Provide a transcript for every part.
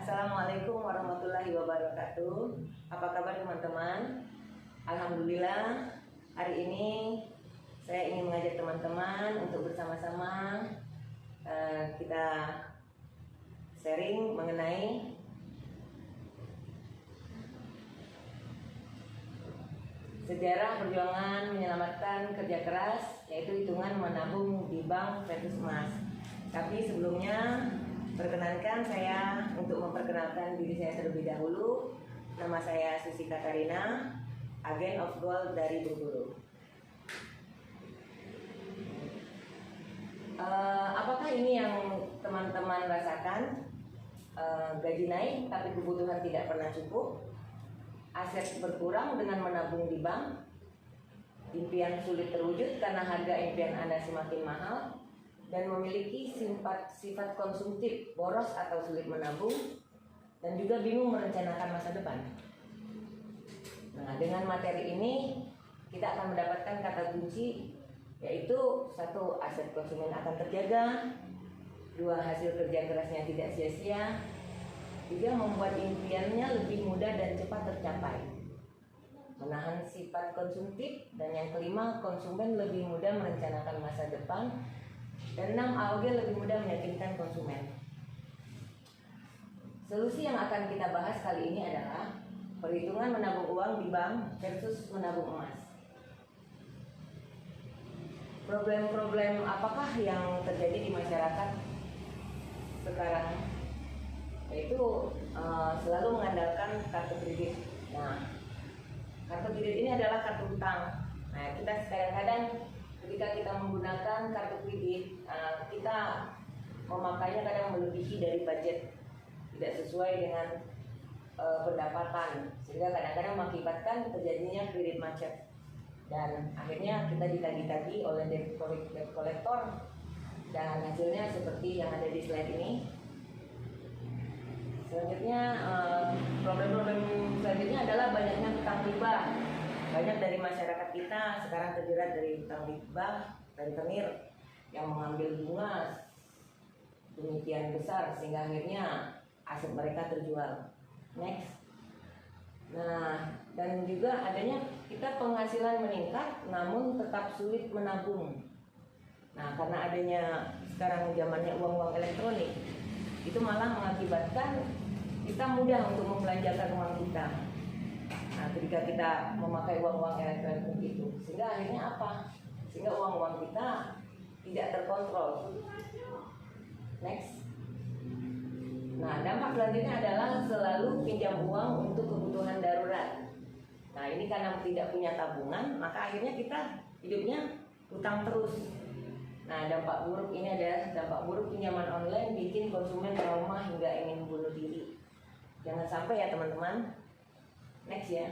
Assalamualaikum warahmatullahi wabarakatuh. Apa kabar teman-teman? Alhamdulillah, hari ini saya ingin mengajak teman-teman untuk bersama-sama kita sharing mengenai sejarah perjuangan menyelamatkan kerja keras, yaitu hitungan menabung di bank versus emas. Tapi sebelumnya perkenankan saya untuk memperkenalkan diri saya terlebih dahulu. Nama saya Susi Katarina, agen of gold dari Bengkulu. Apakah ini yang teman-teman rasakan? Gaji naik tapi kebutuhan tidak pernah cukup, aset berkurang dengan menabung di bank, impian sulit terwujud karena harga impian Anda semakin mahal, dan memiliki sifat konsumtif, boros atau sulit menabung, dan juga bingung merencanakan masa depan. Nah, dengan materi ini kita akan mendapatkan kata kunci, yaitu 1. Aset konsumen akan terjaga, 2. Hasil kerja kerasnya tidak sia-sia, 3. Membuat impiannya lebih mudah dan cepat tercapai, menahan sifat konsumtif, dan yang kelima, konsumen lebih mudah merencanakan masa depan, dan 6. AOG lebih mudah meyakinkan konsumen. Solusi yang akan kita bahas kali ini adalah perhitungan menabung uang di bank versus menabung emas. Problem-problem apakah yang terjadi di masyarakat sekarang? Yaitu selalu mengandalkan kartu kredit. Nah, kartu kredit ini adalah kartu utang. Nah, kita kadang-kadang ketika kita menggunakan kartu kredit, kita memakainya kadang melebihi dari budget, tidak sesuai dengan pendapatan, sehingga kadang-kadang mengakibatkan terjadinya kredit macet, dan akhirnya kita ditagih-tagih oleh debt collector, dan hasilnya seperti yang ada di slide ini. Selanjutnya, problem-problem selanjutnya adalah banyaknya hutang riba. Banyak dari masyarakat kita sekarang terjerat dari hutang riba dan tenir yang mengambil bunga demikian besar sehingga akhirnya aset mereka terjual. Next. Nah, dan juga adanya kita penghasilan meningkat namun tetap sulit menabung. Nah, karena adanya sekarang zamannya uang-uang elektronik, itu malah mengakibatkan kita mudah untuk membelanjakan uang kita. Nah, ketika kita memakai uang-uang elektronik itu, sehingga akhirnya apa? Sehingga uang-uang kita tidak terkontrol. Next. Nah, dampak selanjutnya adalah selalu pinjam uang untuk kebutuhan darurat. Nah, ini karena tidak punya tabungan, maka akhirnya kita hidupnya utang terus. Nah, dampak buruk ini adalah dampak buruk pinjaman online bikin konsumen trauma hingga ingin bunuh diri. Jangan sampai ya teman-teman. Next ya.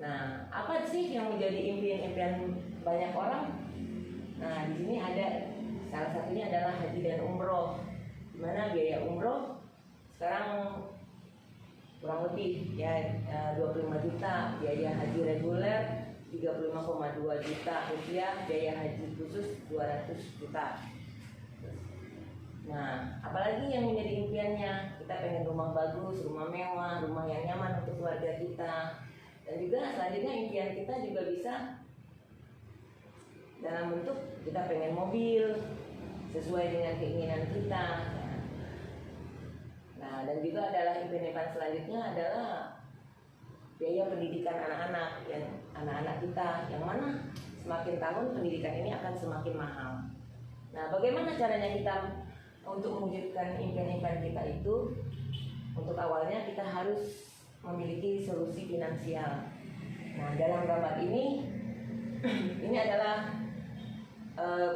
Nah, apa sih yang menjadi impian-impian banyak orang? Nah, di sini ada salah satunya adalah haji dan umroh. Di mana biaya umroh sekarang kurang lebih ya 25 juta, biaya haji reguler 35,2 juta rupiah, biaya haji khusus 200 juta. Nah, apalagi yang menjadi impiannya, kita pengen rumah bagus, rumah mewah, rumah yang nyaman untuk keluarga kita. Dan juga selanjutnya impian kita juga bisa dalam bentuk kita pengen mobil sesuai dengan keinginan kita. Nah, dan juga adalah impian-impian selanjutnya adalah biaya pendidikan anak-anak, yang anak-anak kita, yang mana semakin tahun pendidikan ini akan semakin mahal. Nah, bagaimana caranya kita untuk mewujudkan impian-impian kita itu? Untuk awalnya kita harus memiliki solusi finansial. Nah, dalam gambar ini ini adalah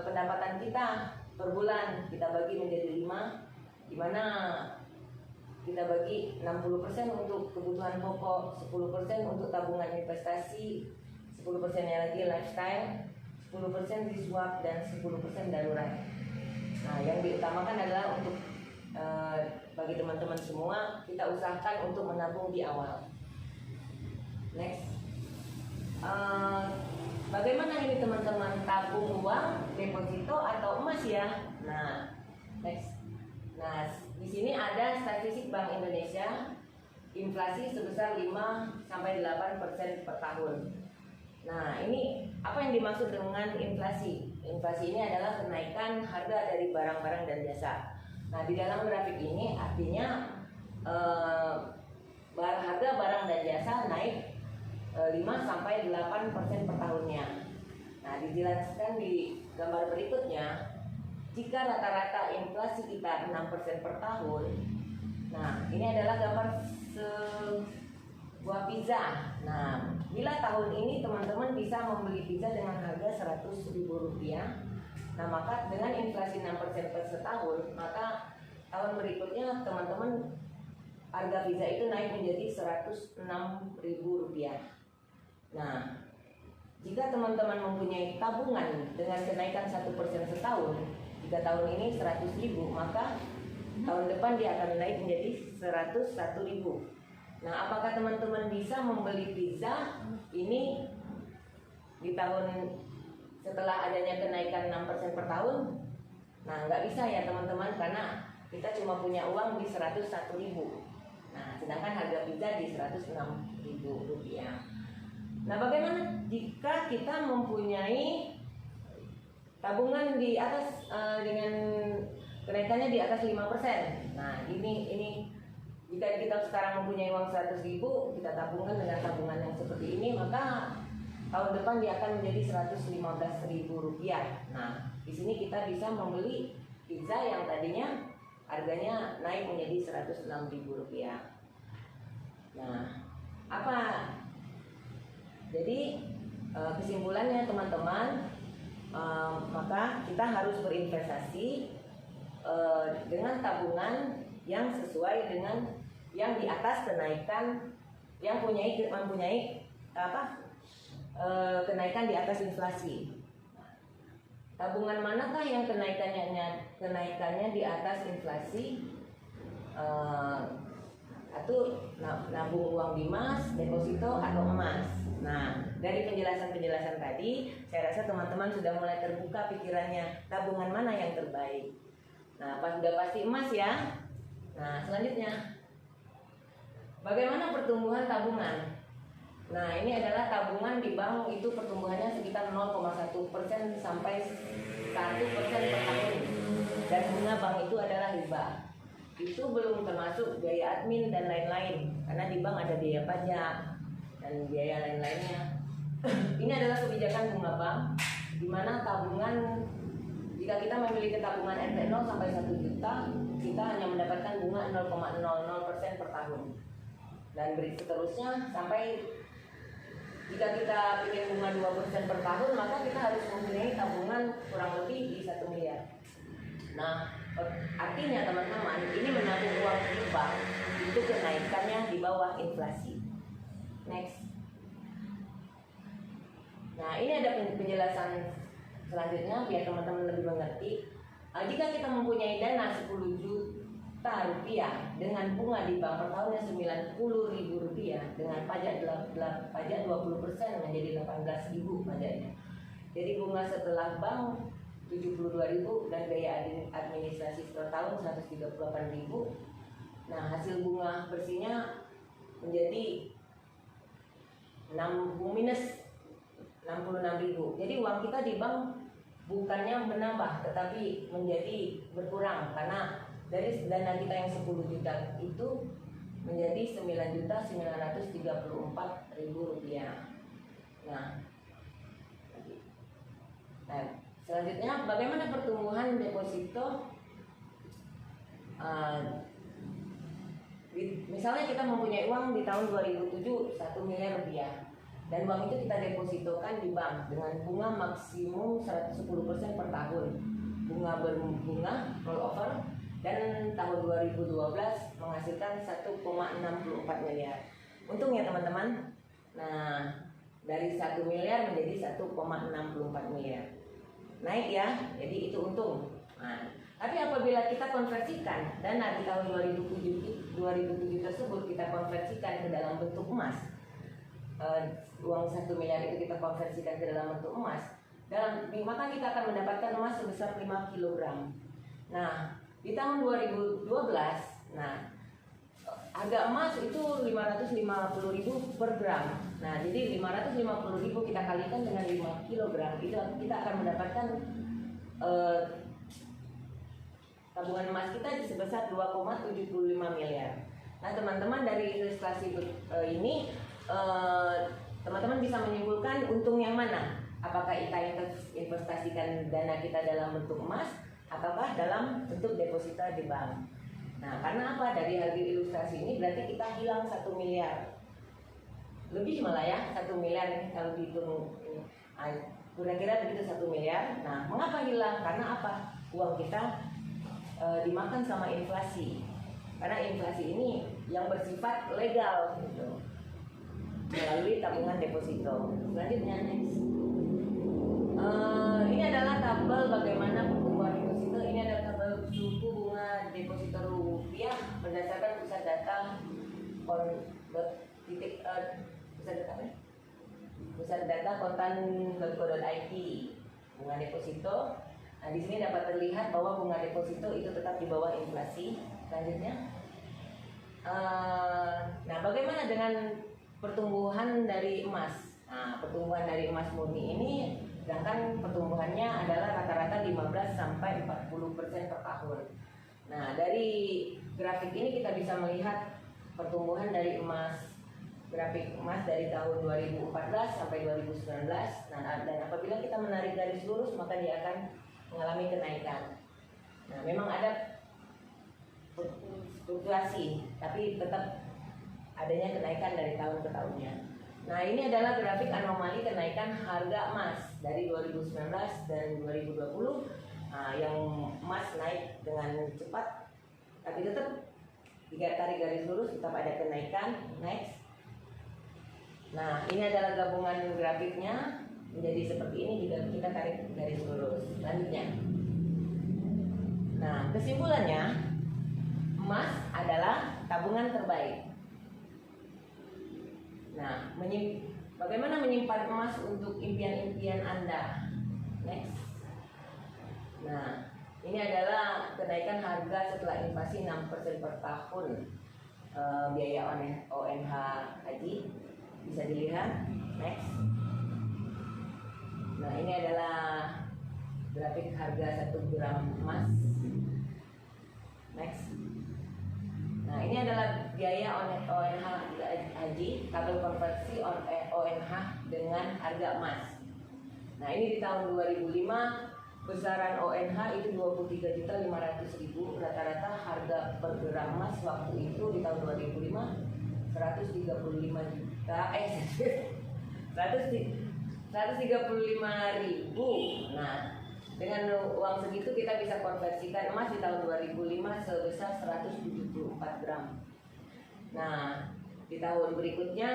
pendapatan kita per bulan, kita bagi menjadi 5, di mana kita bagi 60% untuk kebutuhan pokok, 10% untuk tabungan investasi, 10%-nya lagi lifestyle, 10% diswap, dan 10% darurat. Nah, yang diutamakan adalah untuk bagi teman-teman semua, kita usahakan untuk menabung di awal. Next. Bagaimana ini teman-teman, tabung uang, deposito atau emas ya? Nah, next. Nah, di sini ada statistik Bank Indonesia, inflasi sebesar 5-8% per tahun. Nah, ini apa yang dimaksud dengan inflasi? Inflasi ini adalah kenaikan harga dari barang-barang dan jasa. Nah, di dalam grafik ini artinya harga barang dan jasa naik 5-8% per tahunnya. Nah, dijelaskan di gambar berikutnya. Jika rata-rata inflasi kita 6% per tahun, nah ini adalah gambar sebuah pizza. Nah, bila tahun ini teman-teman bisa membeli pizza dengan harga Rp100.000, nah maka dengan inflasi 6% per setahun, maka tahun berikutnya teman-teman harga pizza itu naik menjadi Rp106.000. Nah, jika teman-teman mempunyai tabungan dengan kenaikan 1% setahun, jika tahun ini 100.000, maka tahun depan dia akan naik menjadi 101.000. Nah, apakah teman-teman bisa membeli pizza ini di tahun setelah adanya kenaikan 6% per tahun? Nah, nggak bisa ya teman-teman, karena kita cuma punya uang di 101.000. Nah, sedangkan harga pizza di Rp106.000. Nah, bagaimana jika kita mempunyai tabungan di atas dengan kenaikannya di atas 5%. Nah, ini jika kita sekarang mempunyai uang 100.000, kita tabungkan dengan tabungan yang seperti ini, maka tahun depan dia akan menjadi Rp115.000. Nah, di sini kita bisa membeli pizza yang tadinya harganya naik menjadi Rp106.000. Nah, apa? Jadi kesimpulannya teman-teman, maka kita harus berinvestasi dengan tabungan yang sesuai dengan yang di atas kenaikan, yang mempunyai kenaikan di atas inflasi. Tabungan manakah yang kenaikannya di atas inflasi? Atau nabung uang di emas, deposito atau emas. Nah, dari penjelasan tadi, saya rasa teman-teman sudah mulai terbuka pikirannya, tabungan mana yang terbaik. Nah, sudah pasti emas ya. Nah, selanjutnya, bagaimana pertumbuhan tabungan? Nah, ini adalah tabungan di bank itu pertumbuhannya sekitar 0,1% sampai 1% per tahun. Dan bunga bank itu adalah riba. Itu belum termasuk biaya admin dan lain-lain, karena di bank ada biaya pajak dan biaya lain-lainnya. Ini adalah kebijakan bunga bank, di mana tabungan, jika kita memiliki tabungan NP 0 sampai 1 juta, kita hanya mendapatkan bunga 0,00% per tahun. Dan seterusnya sampai jika kita ingin bunga 2% per tahun, maka kita harus mempunyai tabungan kurang lebih di 1 miliar. Nah, artinya teman-teman, ini menabung uang di bank itu kenaikannya di bawah inflasi. Next. Nah, ini ada penjelasan selanjutnya biar teman-teman lebih mengerti. Jika kita mempunyai dana 10 juta rupiah dengan bunga di bank per tahunnya Rp90.000 dengan pajak 20% menjadi Rp18.000 pajaknya. Jadi bunga setelah bank Rp72.000 dan biaya administrasi per tahun Rp138.000. Nah, hasil bunga bersihnya menjadi minus Rp66.000. Jadi uang kita di bank bukannya menambah, tetapi menjadi berkurang, karena dari dana kita yang 10 juta itu menjadi Rp9.934.000. Nah, selanjutnya bagaimana pertumbuhan deposito? Misalnya kita mempunyai uang di tahun 2007 1 miliar rupiah, dan uang itu kita depositokan di bank dengan bunga maksimum 110% per tahun. Bunga berbunga rollover, dan tahun 2012 menghasilkan 1,64 miliar. Untung ya teman-teman. Nah, dari 1 miliar menjadi 1,64 miliar. Naik ya, jadi itu untung. Nah, tapi apabila kita konversikan dana di tahun 2007 tersebut, kita konversikan ke dalam bentuk emas, uang 1 miliar itu kita konversikan ke dalam bentuk emas, maka kita akan mendapatkan emas sebesar 5 kg. Nah, Di tahun 2012, nah harga emas itu 550.000 per gram. Nah, jadi 550.000 kita kalikan dengan 5 kilogram, itu kita akan mendapatkan tabungan emas kita sebesar 2,75 miliar. Nah, teman-teman dari ilustrasi ini teman-teman bisa menyimpulkan untung yang mana? Apakah kita investasikan dana kita dalam bentuk emas ataukah dalam bentuk deposita di bank? Nah, karena apa? Dari harga ilustrasi ini berarti kita hilang 1 miliar. Lebih malah ya, 1 miliar ini kalau dihitung kira-kira begitu 1 miliar. Nah, mengapa hilang? Karena apa? Uang kita dimakan sama inflasi. Karena inflasi ini yang bersifat legal gitu, melalui tabungan deposito. Selanjutnya next. Ini adalah tabel bagaimana pertumbuhan deposito. Ini adalah tabel suku bunga deposito rupiah berdasarkan pusat data pusat data kontan.co.id bunga deposito. Nah, di sini dapat terlihat bahwa bunga deposito itu tetap di bawah inflasi. Selanjutnya, nah bagaimana dengan pertumbuhan dari emas? Nah, pertumbuhan dari emas murni ini, sedangkan pertumbuhannya adalah rata-rata 15 sampai 40% per tahun. Nah, dari grafik ini kita bisa melihat pertumbuhan dari emas, grafik emas dari tahun 2014 sampai 2019. Nah, dan apabila kita menarik garis lurus maka dia akan mengalami kenaikan. Nah, memang ada fluktuasi, tapi tetap adanya kenaikan dari tahun ke tahunnya. Nah, ini adalah grafik anomali kenaikan harga emas dari 2019 dan 2020. Nah, yang emas naik dengan cepat, tapi tetap jika tarik garis lurus tetap ada kenaikan. Next. Nah, ini adalah gabungan grafiknya menjadi seperti ini jika kita tarik garis lurus. Selanjutnya. Nah, kesimpulannya, emas adalah tabungan terbaik. Nah, bagaimana menyimpan emas untuk impian-impian Anda? Next. Nah, ini adalah kenaikan harga setelah inflasi 6% per tahun. Biaya ONH haji bisa dilihat. Next. Nah, ini adalah grafik harga 1 gram emas. Next. Nah, ini adalah biaya ONH haji, tabel konversi ONH dengan harga emas. Nah, ini di tahun 2005 besaran ONH itu 23.500.000. Rata-rata harga per gram emas waktu itu di tahun 2005 135 juta 135.000. Nah, dengan uang segitu kita bisa konversikan emas di tahun 2005 sebesar 174 gram. Nah, di tahun berikutnya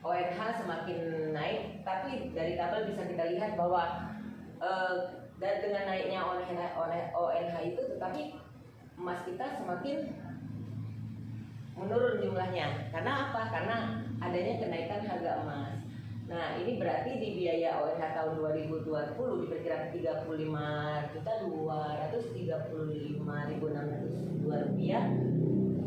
ONH semakin naik, tapi dari tabel bisa kita lihat bahwa dan dengan naiknya ONH itu, tetapi emas kita semakin menurun jumlahnya. Karena apa? Karena adanya kenaikan harga emas. Nah, ini berarti di biaya ONH tahun 2020 diperkirakan 35.235.602 rupiah.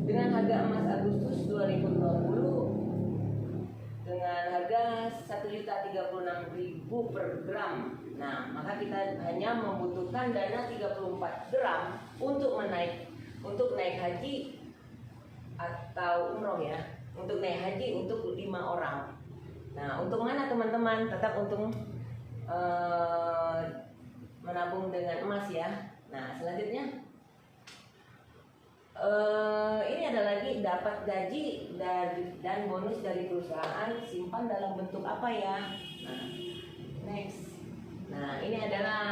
Dengan harga emas Agustus 2020 dengan harga 1.036.000 per gram. Nah, maka kita hanya membutuhkan dana 34 gram untuk naik haji atau umroh ya, untuk naik haji untuk 5 orang. Nah, untuk mana teman-teman? Tetap untuk menabung dengan emas ya. Nah, selanjutnya ini ada lagi, dapat gaji dan bonus dari perusahaan, simpan dalam bentuk apa ya? Nah, next. Nah, ini adalah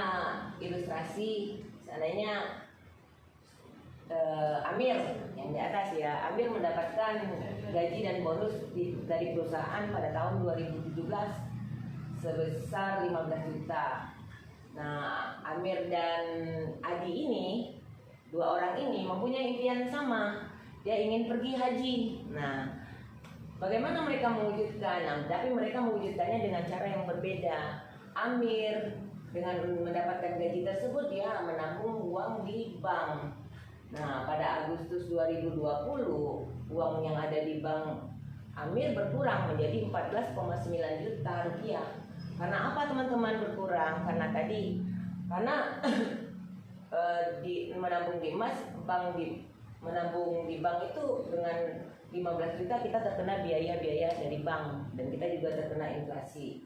ilustrasi seandainya Amir yang di atas ya. Amir mendapatkan gaji dan bonus dari perusahaan pada tahun 2017 sebesar 15 juta. Nah, Amir dan Adi ini, 2 orang ini mempunyai impian sama. Dia ingin pergi haji. Nah, bagaimana mereka mewujudkan? Nah, tapi mereka mewujudkannya dengan cara yang berbeda. Amir dengan mendapatkan gaji tersebut dia menabung uang di bank. Nah, pada Agustus 2020 uang yang ada di bank Amir berkurang menjadi 14,9 juta rupiah. Karena apa teman-teman berkurang? Karena menabung di emas, menabung di bank itu dengan 15 juta kita terkena biaya-biaya dari bank dan kita juga terkena inflasi.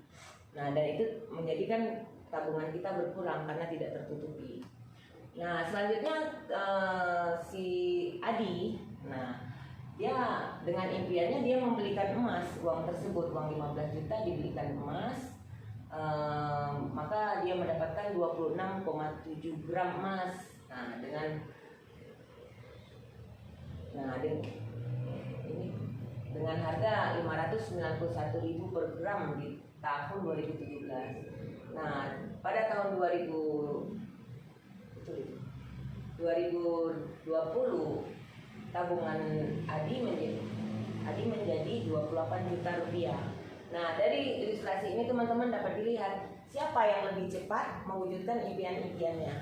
Nah, dan itu menjadikan tabungan kita berkurang karena tidak tertutupi. Nah, selanjutnya si Adi, nah dia dengan impiannya dia membelikan emas, uang tersebut uang 15 juta dibelikan emas, maka dia mendapatkan 26,7 gram emas. Dengan harga 591.000 per gram di tahun 2017. Nah, pada tahun 2020 tabungan Adi menjadi 28 juta rupiah. Nah, dari ilustrasi ini teman-teman dapat dilihat siapa yang lebih cepat mewujudkan impian-impiannya.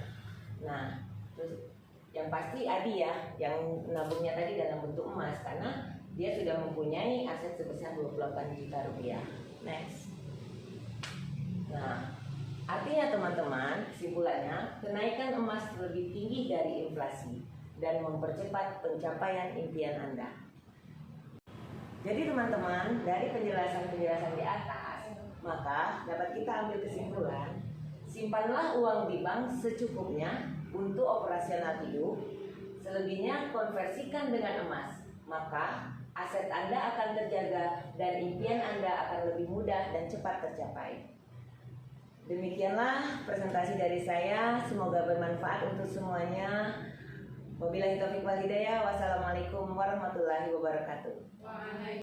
Nah, terus yang pasti Adi ya, yang nabungnya tadi dalam bentuk emas karena dia sudah mempunyai aset sebesar 28 juta rupiah. Next. Nah, artinya teman-teman, kesimpulannya kenaikan emas lebih tinggi dari inflasi dan mempercepat pencapaian impian Anda. Jadi teman-teman, dari penjelasan-penjelasan di atas, maka dapat kita ambil kesimpulan, simpanlah uang di bank secukupnya untuk operasional hidup, selebihnya konversikan dengan emas, maka aset Anda akan terjaga dan impian Anda akan lebih mudah dan cepat tercapai. Demikianlah presentasi dari saya, semoga bermanfaat untuk semuanya. Wabillahi taufiq wal hidayah. Wassalamualaikum warahmatullahi wabarakatuh.